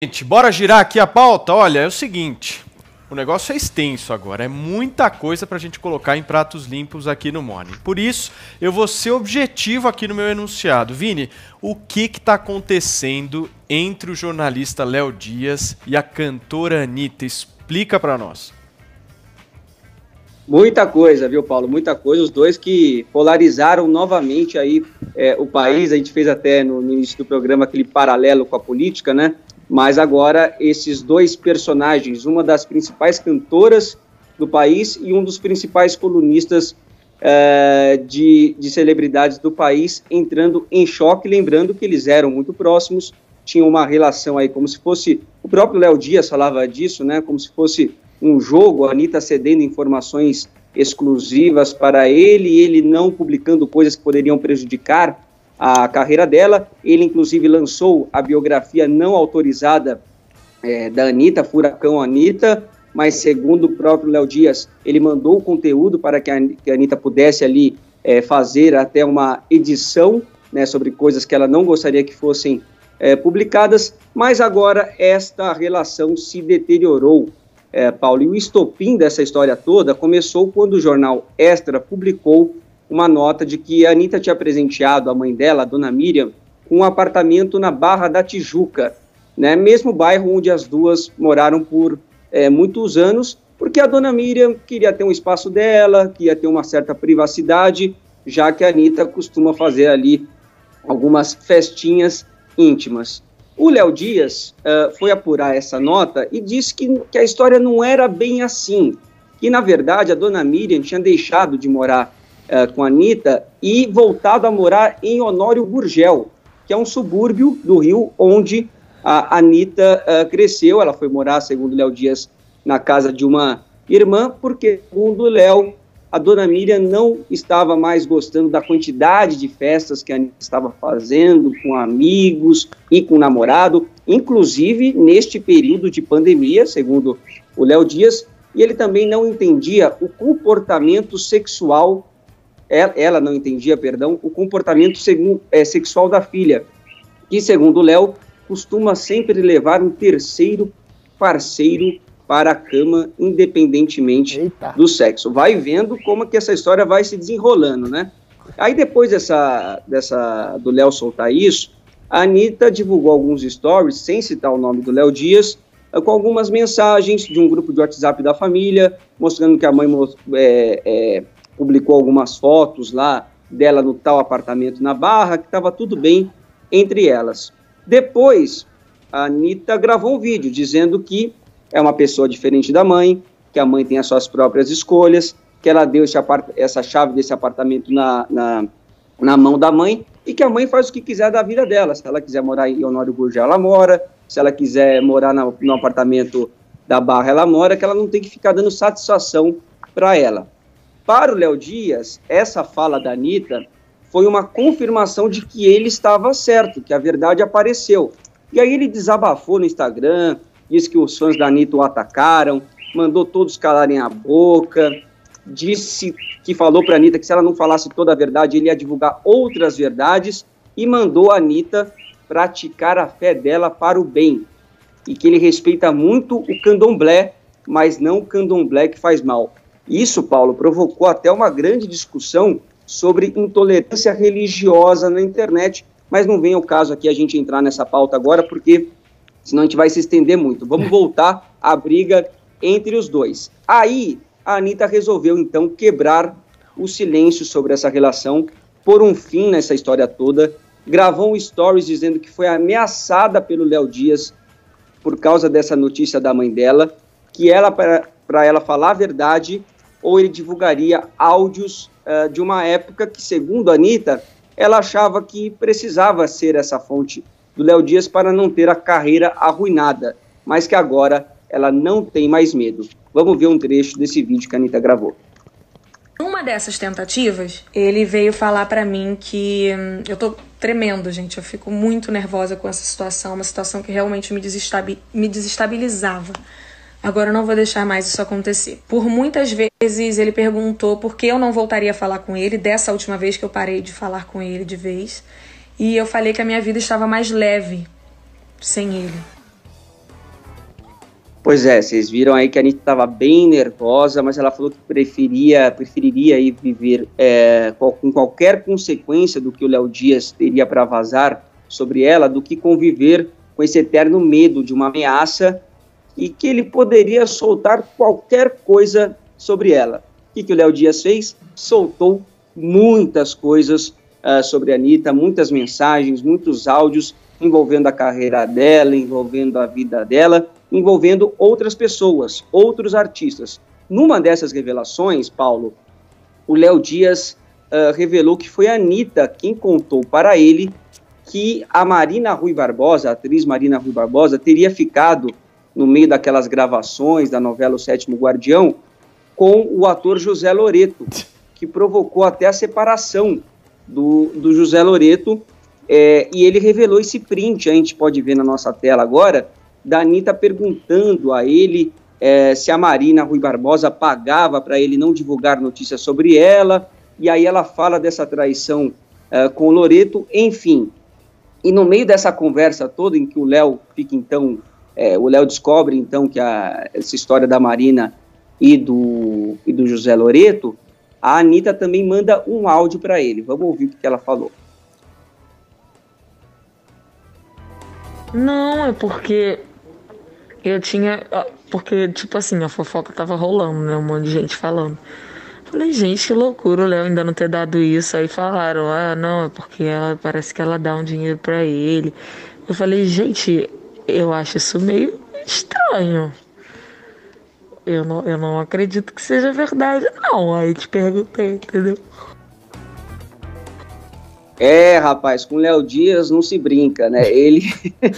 Gente, bora girar aqui a pauta? Olha, é o seguinte, o negócio é extenso agora, é muita coisa pra gente colocar em pratos limpos aqui no Morning. Por isso, eu vou ser objetivo aqui no meu enunciado. Vini, o que tá acontecendo entre o jornalista Léo Dias e a cantora Anitta? Explica pra nós. Muita coisa, viu, Paulo? Muita coisa. Os dois que polarizaram novamente aí o país. A gente fez até no início do programa aquele paralelo com a política, né? Mas agora esses dois personagens, uma das principais cantoras do país e um dos principais colunistas de celebridades do país, entrando em choque, lembrando que eles eram muito próximos, tinham uma relação aí como se fosse, o próprio Léo Dias falava disso, né? Como se fosse um jogo, a Anitta cedendo informações exclusivas para ele, e ele não publicando coisas que poderiam prejudicar a carreira dela. Ele, inclusive, lançou a biografia não autorizada da Anitta, Furacão Anitta, mas, segundo o próprio Léo Dias, ele mandou o conteúdo para que a Anitta pudesse ali fazer até uma edição, né, sobre coisas que ela não gostaria que fossem publicadas, mas agora esta relação se deteriorou, Paulo, e o estopim dessa história toda começou quando o jornal Extra publicou uma nota de que a Anitta tinha presenteado a mãe dela, a dona Miriam, com um apartamento na Barra da Tijuca, né, mesmo bairro onde as duas moraram por muitos anos, porque a dona Miriam queria ter um espaço dela, queria ter uma certa privacidade, já que a Anitta costuma fazer ali algumas festinhas íntimas. O Léo Dias foi apurar essa nota e disse que a história não era bem assim, que na verdade a dona Miriam tinha deixado de morar com a Anitta e voltado a morar em Honório Gurgel, que é um subúrbio do Rio onde a Anitta cresceu. Ela foi morar, segundo Léo Dias, na casa de uma irmã, porque, segundo Léo, a dona Miriam não estava mais gostando da quantidade de festas que a Anitta estava fazendo com amigos e com o namorado, inclusive neste período de pandemia, segundo o Léo Dias, e ele também não entendia o comportamento sexual, ela não entendia, perdão, o comportamento sexual da filha, que, segundo o Léo, costuma sempre levar um terceiro parceiro para a cama, independentemente do sexo. Vai vendo como que essa história vai se desenrolando, né? Aí depois do Léo soltar isso, a Anitta divulgou alguns stories, sem citar o nome do Léo Dias, com algumas mensagens de um grupo de WhatsApp da família, mostrando que a mãe publicou algumas fotos lá dela no tal apartamento na Barra, que estava tudo bem entre elas. Depois, a Anitta gravou um vídeo dizendo que é uma pessoa diferente da mãe, que a mãe tem as suas próprias escolhas, que ela deu essa chave desse apartamento na mão da mãe, e que a mãe faz o que quiser da vida dela. Se ela quiser morar em Honório Gurgel, ela mora. Se ela quiser morar no apartamento da Barra, ela mora, que ela não tem que ficar dando satisfação para ela. Para o Léo Dias, essa fala da Anitta foi uma confirmação de que ele estava certo, que a verdade apareceu. E aí ele desabafou no Instagram, disse que os fãs da Anitta o atacaram, mandou todos calarem a boca, disse que falou para a Anitta que se ela não falasse toda a verdade, ele ia divulgar outras verdades, e mandou a Anitta praticar a fé dela para o bem, e que ele respeita muito o candomblé, mas não o candomblé que faz mal. Isso, Paulo, provocou até uma grande discussão sobre intolerância religiosa na internet, mas não vem ao caso aqui a gente entrar nessa pauta agora, porque senão a gente vai se estender muito. Vamos voltar à briga entre os dois. Aí, a Anitta resolveu, então, quebrar o silêncio sobre essa relação, pôr um fim nessa história toda, gravou um stories dizendo que foi ameaçada pelo Léo Dias por causa dessa notícia da mãe dela, que ela, para ela falar a verdade, ou ele divulgaria áudios de uma época que, segundo a Anitta, ela achava que precisava ser essa fonte do Léo Dias para não ter a carreira arruinada, mas que agora ela não tem mais medo. Vamos ver um trecho desse vídeo que a Anitta gravou. Numa dessas tentativas, ele veio falar pra mim que eu tô tremendo, gente, eu fico muito nervosa com essa situação, uma situação que realmente me desestabilizava. Agora eu não vou deixar mais isso acontecer. Por muitas vezes ele perguntou por que eu não voltaria a falar com ele, dessa última vez que eu parei de falar com ele de vez. E eu falei que a minha vida estava mais leve sem ele. Pois é, vocês viram aí que a Anitta estava bem nervosa, mas ela falou que preferiria ir viver com qualquer consequência do que o Léo Dias teria para vazar sobre ela, do que conviver com esse eterno medo de uma ameaça e que ele poderia soltar qualquer coisa sobre ela. O que o Léo Dias fez? Soltou muitas coisas sobre a Anitta, muitas mensagens, muitos áudios envolvendo a carreira dela, envolvendo a vida dela, envolvendo outras pessoas, outros artistas. Numa dessas revelações, Paulo, o Léo Dias revelou que foi a Anitta quem contou para ele que a Marina Rui Barbosa, a atriz Marina Rui Barbosa, teria ficado no meio daquelas gravações da novela O Sétimo Guardião com o ator José Loreto, que provocou até a separação do José Loreto, e ele revelou esse print, a gente pode ver na nossa tela agora, da Anitta perguntando a ele se a Marina Rui Barbosa pagava para ele não divulgar notícias sobre ela, e aí ela fala dessa traição com o Loreto, enfim. E no meio dessa conversa toda, em que o Léo fica então, o Léo descobre então que essa história da Marina e do José Loreto, a Anitta também manda um áudio para ele. Vamos ouvir o que ela falou. Não, é porque porque, tipo assim, a fofoca tava rolando, né? Um monte de gente falando. Falei, gente, que loucura o Léo ainda não ter dado isso. Aí falaram, não, é porque parece que ela dá um dinheiro pra ele. Eu falei, gente, eu acho isso meio estranho. Eu não acredito que seja verdade, não. Aí te perguntei, entendeu? Rapaz, com o Léo Dias não se brinca, né? Ele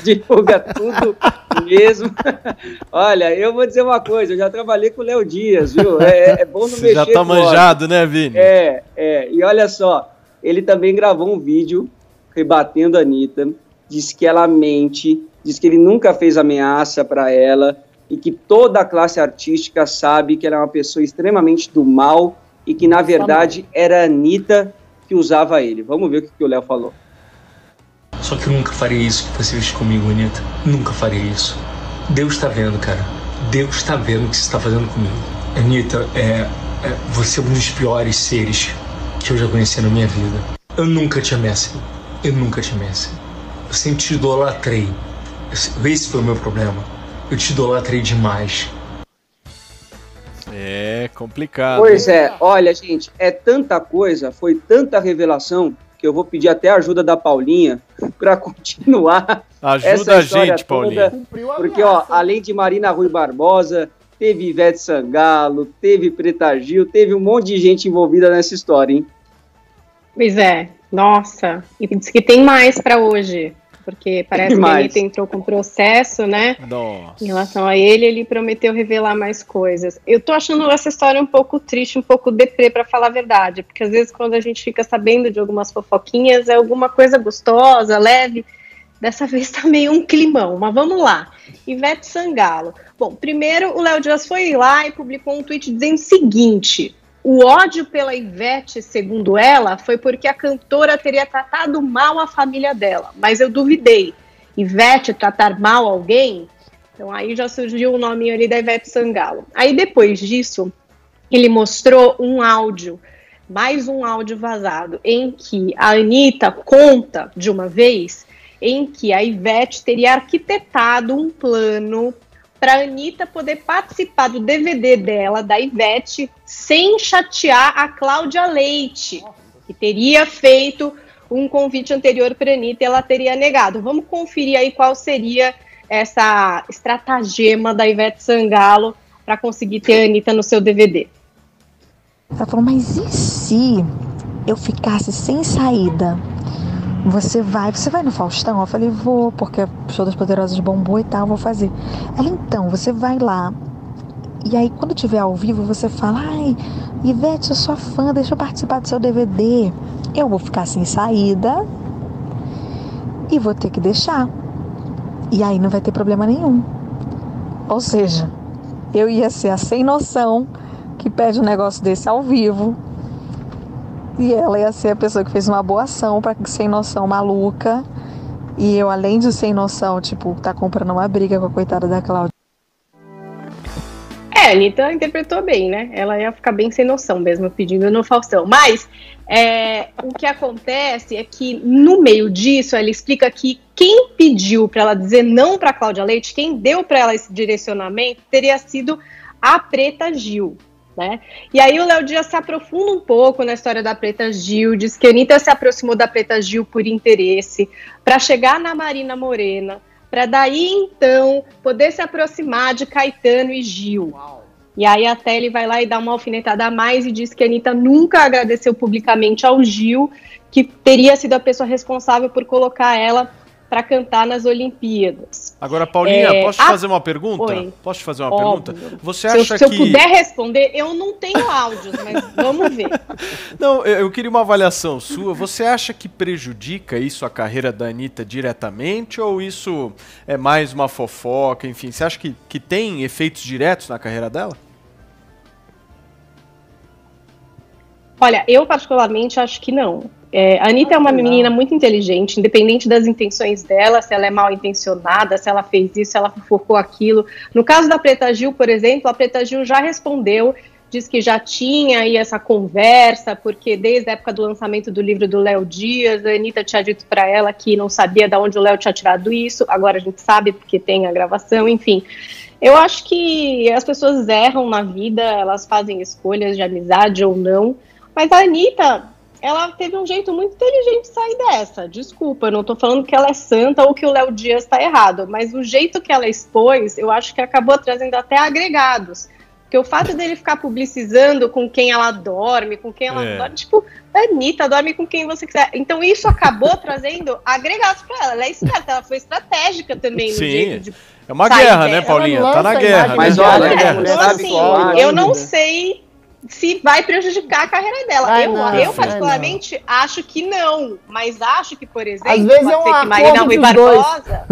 divulga tudo mesmo. Olha, eu vou dizer uma coisa, eu já trabalhei com o Léo Dias, viu? É bom não Você mexer. Já tá manjado, né, Vini? E olha só, ele também gravou um vídeo rebatendo a Anitta, disse que ela mente, disse que ele nunca fez ameaça para ela e que toda a classe artística sabe que ela é uma pessoa extremamente do mal e que, na verdade, era a Anitta que usava ele. Vamos ver o que o Léo falou. Só que eu nunca faria isso que você fez comigo, Anitta. Nunca faria isso. Deus tá vendo, cara. Deus tá vendo o que você tá fazendo comigo. Anitta, você é um dos piores seres que eu já conheci na minha vida. Eu nunca te amei assim. Eu nunca te amei assim. Eu sempre te idolatrei. Esse foi o meu problema. Eu te idolatrei demais. É complicado. Pois olha, gente, é tanta coisa, foi tanta revelação, que eu vou pedir até a ajuda da Paulinha para continuar. Ajuda a gente, Paulinha. Porque, além de Marina Rui Barbosa, teve Ivete Sangalo, teve Preta Gil, teve um monte de gente envolvida nessa história, hein? Pois nossa, e diz que tem mais para hoje. Porque parece que a Anitta entrou com processo, né? Nossa. Em relação a ele prometeu revelar mais coisas. Eu tô achando essa história um pouco triste, um pouco deprê, pra falar a verdade. Porque às vezes quando a gente fica sabendo de algumas fofoquinhas, é alguma coisa gostosa, leve. Dessa vez tá meio um climão, mas vamos lá. Ivete Sangalo. Bom, primeiro o Léo Dias foi lá e publicou um tweet dizendo o seguinte: o ódio pela Ivete, segundo ela, foi porque a cantora teria tratado mal a família dela. Mas eu duvidei. Ivete tratar mal alguém? Então aí já surgiu o nome ali da Ivete Sangalo. Aí depois disso, ele mostrou um áudio, mais um áudio vazado, em que a Anitta conta de uma vez em que a Ivete teria arquitetado um plano para a Anitta poder participar do DVD dela, da Ivete, sem chatear a Cláudia Leite, que teria feito um convite anterior para a Anitta e ela teria negado. Vamos conferir aí qual seria essa estratagema da Ivete Sangalo para conseguir ter a Anitta no seu DVD. Ela falou, mas e se eu ficasse sem saída? Você vai no Faustão? Eu falei, vou, porque o Show das Poderosas bombou e tal, vou fazer. Ela, então, você vai lá, e aí quando tiver ao vivo, você fala, ai, Ivete, eu sou fã, deixa eu participar do seu DVD. Eu vou ficar sem saída e vou ter que deixar. E aí não vai ter problema nenhum. Ou seja, eu ia ser a sem noção que pede um negócio desse ao vivo. E ela ia ser a pessoa que fez uma boa ação pra sem noção maluca. E eu, além de sem noção, tá comprando uma briga com a coitada da Cláudia. A Anitta interpretou bem, né? Ela ia ficar bem sem noção mesmo, pedindo no Faustão. Mas o que acontece é que, no meio disso, ela explica que quem pediu para ela dizer não para Cláudia Leite, quem deu para ela esse direcionamento, teria sido a Preta Gil, né? E aí o Léo Dias se aprofunda um pouco na história da Preta Gil, diz que a Anitta se aproximou da Preta Gil por interesse, para chegar na Marina Morena, para daí, então, poder se aproximar de Caetano e Gil. Uau. E aí até ele vai lá e dá uma alfinetada a mais e diz que a Anitta nunca agradeceu publicamente ao Gil, que teria sido a pessoa responsável por colocar ela para cantar nas Olimpíadas. Agora, Paulinha, posso te fazer uma pergunta? Oi. Posso te fazer uma pergunta? Você acha se eu puder responder, eu não tenho áudios, mas vamos ver. Não, eu queria uma avaliação sua. Você acha que prejudica isso a carreira da Anitta diretamente ou isso é mais uma fofoca? Enfim, você acha que tem efeitos diretos na carreira dela? Olha, eu particularmente acho que não. A Anitta é uma menina muito inteligente, independente das intenções dela, se ela é mal intencionada, se ela fez isso, se ela fofocou aquilo. No caso da Preta Gil, por exemplo, a Preta Gil já respondeu, diz que já tinha aí essa conversa, porque desde a época do lançamento do livro do Léo Dias, a Anitta tinha dito para ela que não sabia de onde o Léo tinha tirado isso, agora a gente sabe porque tem a gravação, enfim. Eu acho que as pessoas erram na vida, elas fazem escolhas de amizade ou não, mas a Anitta, ela teve um jeito muito inteligente de sair dessa. Desculpa, eu não tô falando que ela é santa ou que o Léo Dias tá errado, mas o jeito que ela expôs, eu acho que acabou trazendo até agregados. Porque o fato dele ficar publicizando com quem ela dorme, com quem ela dorme, tipo, a Anitta dorme com quem você quiser. Então isso acabou trazendo agregados pra ela. Ela é esperta, ela foi estratégica também no jeito de... É uma guerra, né, Paulinha? Tá na guerra. Mas olha, então, assim, eu não sei se vai prejudicar a carreira dela. Eu particularmente, acho que não. Mas acho que, por exemplo, às vezes pode ser que Marina Rui Barbosa...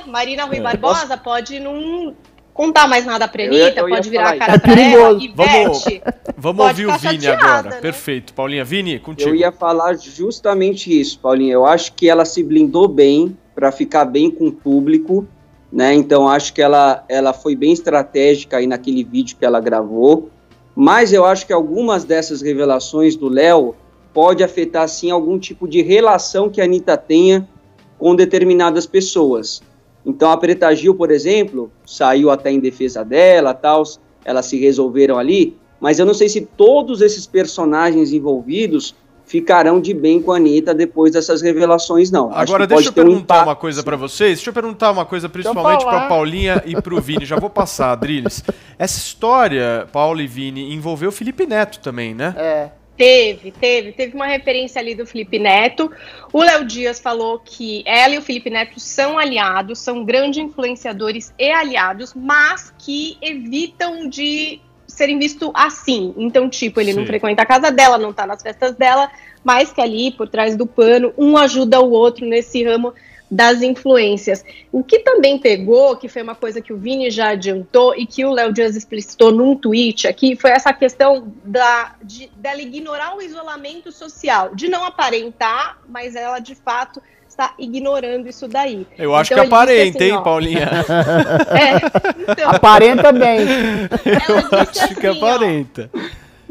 Marina Rui Barbosa pode não contar mais nada pra Anitta, pode virar a cara pra ela. Ivete, vamos ouvir o Vini agora. Né? Perfeito. Paulinha, Vini, contigo. Eu ia falar justamente isso, Paulinha. Eu acho que ela se blindou bem para ficar bem com o público, né? Então, acho que ela foi bem estratégica aí naquele vídeo que ela gravou. Mas eu acho que algumas dessas revelações do Léo pode afetar, sim, algum tipo de relação que a Anitta tenha com determinadas pessoas. Então, a Preta Gil, por exemplo, saiu até em defesa dela, tal, elas se resolveram ali, mas eu não sei se todos esses personagens envolvidos ficarão de bem com a Anitta depois dessas revelações, não. Agora, deixa eu perguntar uma coisa para vocês. Deixa eu perguntar uma coisa principalmente para a Paulinha e para o Vini. Já vou passar, Adriles. Essa história, Paulo e Vini, envolveu o Felipe Neto também, né? Teve uma referência ali do Felipe Neto. O Léo Dias falou que ela e o Felipe Neto são aliados, são grandes influenciadores e aliados, mas que evitam de serem vistos assim. Então, tipo, ele não frequenta a casa dela, não tá nas festas dela, mas que ali, por trás do pano, um ajuda o outro nesse ramo das influências. O que também pegou, que foi uma coisa que o Vini já adiantou e que o Léo Dias explicitou num tweet aqui, foi essa questão dela ignorar o isolamento social, de não aparentar, mas ela de fato está ignorando isso daí. Eu acho que aparenta, assim, hein, Paulinha? Então, aparenta bem. Eu acho que aparenta.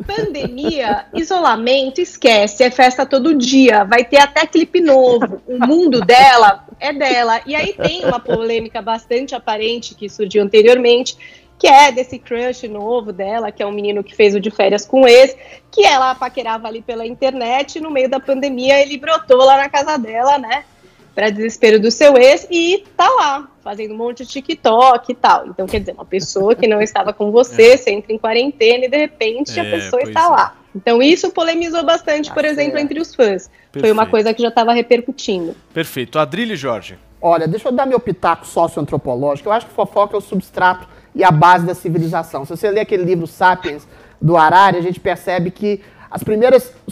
Pandemia, isolamento, esquece, é festa todo dia, vai ter até clipe novo, o mundo dela é dela. E aí tem uma polêmica bastante aparente que surgiu anteriormente, que é desse crush novo dela, que é um menino que fez o De Férias com Ex, que ela paquerava ali pela internet, e no meio da pandemia ele brotou lá na casa dela, né, para desespero do seu ex, e tá lá, fazendo um monte de TikTok e tal. Então, quer dizer, uma pessoa que não estava com você, você entra em quarentena e de repente a pessoa está lá. Então, isso polemizou bastante, por exemplo, entre os fãs. Perfeito. Foi uma coisa que já estava repercutindo. Perfeito. Adrilho, Jorge. Olha, deixa eu dar meu pitaco socioantropológico. Eu acho que fofoca é o substrato e a base da civilização. Se você ler aquele livro Sapiens, do Harari, a gente percebe que os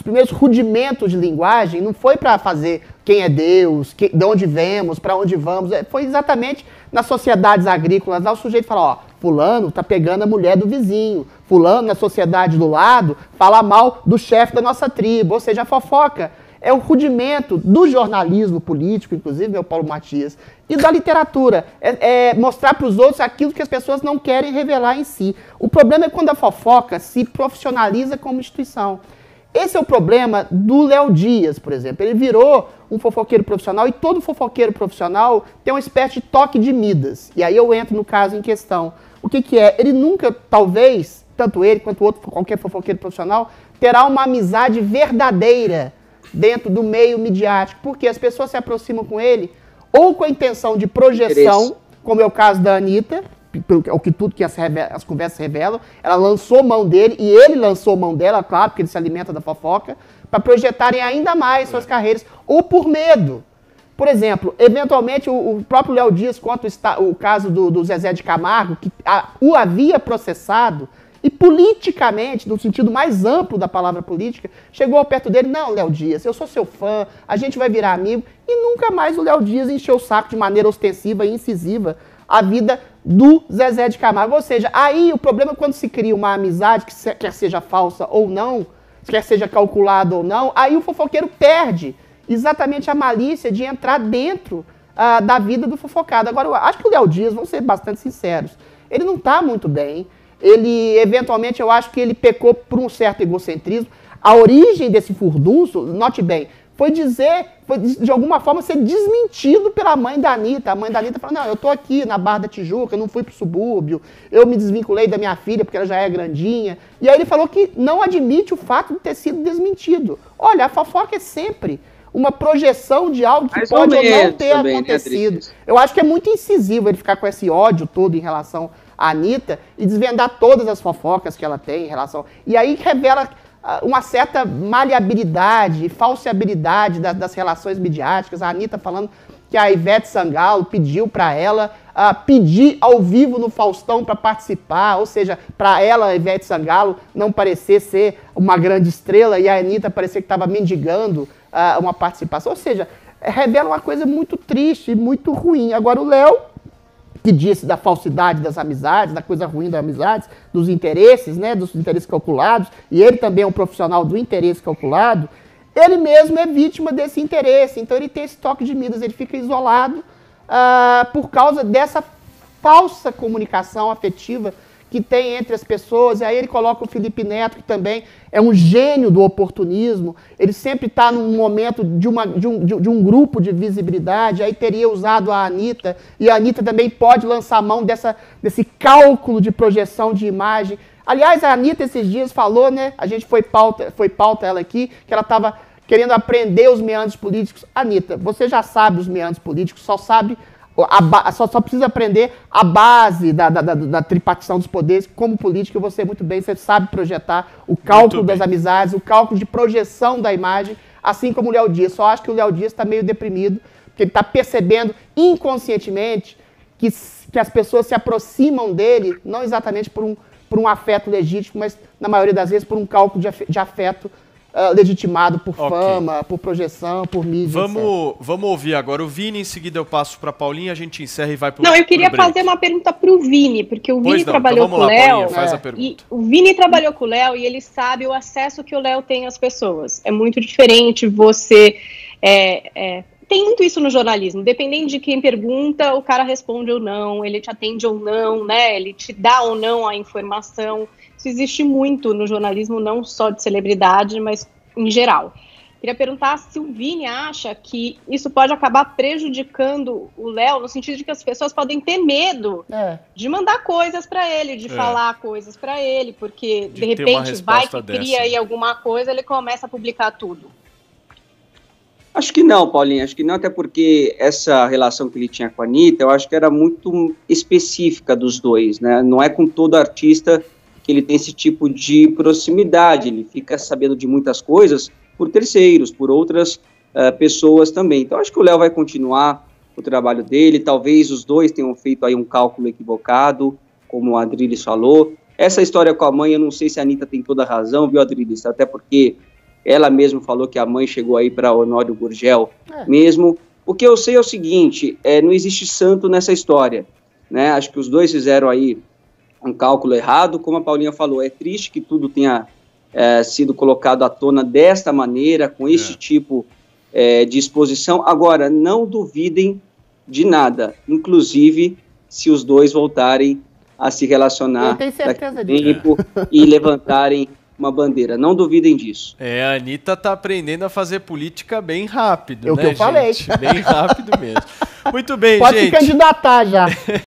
primeiros rudimentos de linguagem não foi para fazer quem é Deus, de onde vemos, para onde vamos. Foi exatamente nas sociedades agrícolas. Lá o sujeito fala, ó, fulano tá pegando a mulher do vizinho. Fulano, na sociedade do lado, fala mal do chefe da nossa tribo. Ou seja, a fofoca, é o rudimento do jornalismo político, inclusive, meu Paulo Matias, e da literatura. É mostrar para os outros aquilo que as pessoas não querem revelar em si. O problema é quando a fofoca se profissionaliza como instituição. Esse é o problema do Léo Dias, por exemplo. Ele virou um fofoqueiro profissional e todo fofoqueiro profissional tem uma espécie de toque de Midas. E aí eu entro no caso em questão. O que é? Ele nunca, talvez, tanto ele quanto outro, qualquer fofoqueiro profissional, terá uma amizade verdadeira dentro do meio midiático, porque as pessoas se aproximam com ele ou com a intenção de projeção, como é o caso da Anitta, o que tudo que as conversas revelam, ela lançou mão dele e ele lançou mão dela, claro, porque ele se alimenta da fofoca, para projetarem ainda mais suas carreiras, ou por medo. Por exemplo, eventualmente o próprio Léo Dias conta o caso do Zezé de Camargo, que o havia processado, e politicamente, no sentido mais amplo da palavra política, chegou perto dele, não, Léo Dias, eu sou seu fã, a gente vai virar amigo, e nunca mais o Léo Dias encheu o saco de maneira ostensiva e incisiva a vida do Zezé de Camargo. Ou seja, aí o problema é quando se cria uma amizade, que quer seja falsa ou não, quer seja calculada ou não, aí o fofoqueiro perde exatamente a malícia de entrar dentro da vida do fofocado. Agora, eu acho que o Léo Dias, vamos ser bastante sinceros, ele não está muito bem. Ele, eventualmente, eu acho que ele pecou por um certo egocentrismo. A origem desse furdunço, note bem, foi de alguma forma ser desmentido pela mãe da Anitta. A mãe da Anitta falou, não, eu tô aqui na Barra da Tijuca, eu não fui pro subúrbio, eu me desvinculei da minha filha porque ela já é grandinha. E aí ele falou que não admite o fato de ter sido desmentido. Olha, a fofoca é sempre uma projeção de algo que pode ou não ter acontecido. Eu acho que é muito incisivo ele ficar com esse ódio todo em relação à Anitta e desvendar todas as fofocas que ela tem em relação... E aí revela uma certa maleabilidade, falseabilidade das relações midiáticas. A Anitta falando que a Ivete Sangalo pediu para ela pedir ao vivo no Faustão para participar, ou seja, para ela, a Ivete Sangalo, não parecer ser uma grande estrela e a Anitta parecer que estava mendigando uma participação. Ou seja, revela uma coisa muito triste, muito ruim. Agora o Léo, que disse da falsidade das amizades, da coisa ruim das amizades, dos interesses, né, dos interesses calculados, e ele também é um profissional do interesse calculado, ele mesmo é vítima desse interesse, então ele tem esse toque de Midas, ele fica isolado por causa dessa falsa comunicação afetiva que tem entre as pessoas. E aí ele coloca o Felipe Neto, que também é um gênio do oportunismo, ele sempre está num momento de um grupo de visibilidade, aí teria usado a Anitta, e a Anitta também pode lançar mão desse cálculo de projeção de imagem. Aliás, a Anitta esses dias falou, né, a gente foi pauta ela aqui, que ela estava querendo aprender os meandros políticos. Anitta, você já sabe os meandros políticos, só precisa aprender a base da tripartição dos poderes. Como política, você muito bem, você sabe projetar o cálculo das amizades, o cálculo de projeção da imagem, assim como o Léo Dias. Só acho que o Léo Dias está meio deprimido, porque ele está percebendo inconscientemente que as pessoas se aproximam dele, não exatamente por um afeto legítimo, mas na maioria das vezes por um cálculo de afeto legitimado por fama, por projeção, por mídia. Vamos ouvir agora o Vini, em seguida eu passo para a Paulinha, a gente encerra e vai para o Não, eu queria fazer uma pergunta para o Vini, porque o Vini trabalhou com o Léo. Paulinha, faz a pergunta. O Vini trabalhou com o Léo e ele sabe o acesso que o Léo tem às pessoas. É muito diferente você... Tem muito isso no jornalismo, dependendo de quem pergunta, o cara responde ou não, ele te atende ou não, né? Ele te dá ou não a informação. Isso existe muito no jornalismo, não só de celebridade, mas em geral. Queria perguntar se o Vini acha que isso pode acabar prejudicando o Léo, no sentido de que as pessoas podem ter medo de mandar coisas para ele, de falar coisas para ele, porque de repente vai que cria aí alguma coisa, ele começa a publicar tudo. Acho que não, Paulinha, acho que não, até porque essa relação que ele tinha com a Anitta, eu acho que era muito específica dos dois, né? Não é com todo artista que ele tem esse tipo de proximidade, ele fica sabendo de muitas coisas por terceiros, por outras pessoas também. Então, acho que o Léo vai continuar o trabalho dele, talvez os dois tenham feito aí um cálculo equivocado, como o Adriles falou. Essa história com a mãe, eu não sei se a Anitta tem toda a razão, viu, Adriles? Até porque ela mesma falou que a mãe chegou aí para Honório Gurgel mesmo. O que eu sei é o seguinte, não existe santo nessa história, né? Acho que os dois fizeram aí um cálculo errado, como a Paulinha falou, é triste que tudo tenha sido colocado à tona desta maneira, com esse tipo de exposição. Agora, não duvidem de nada, inclusive se os dois voltarem a se relacionar daqui a tempo e levantarem uma bandeira. Não duvidem disso. A Anitta tá aprendendo a fazer política bem rápido, o que eu falei. Bem rápido mesmo. Muito bem, Pode gente. Pode se candidatar já.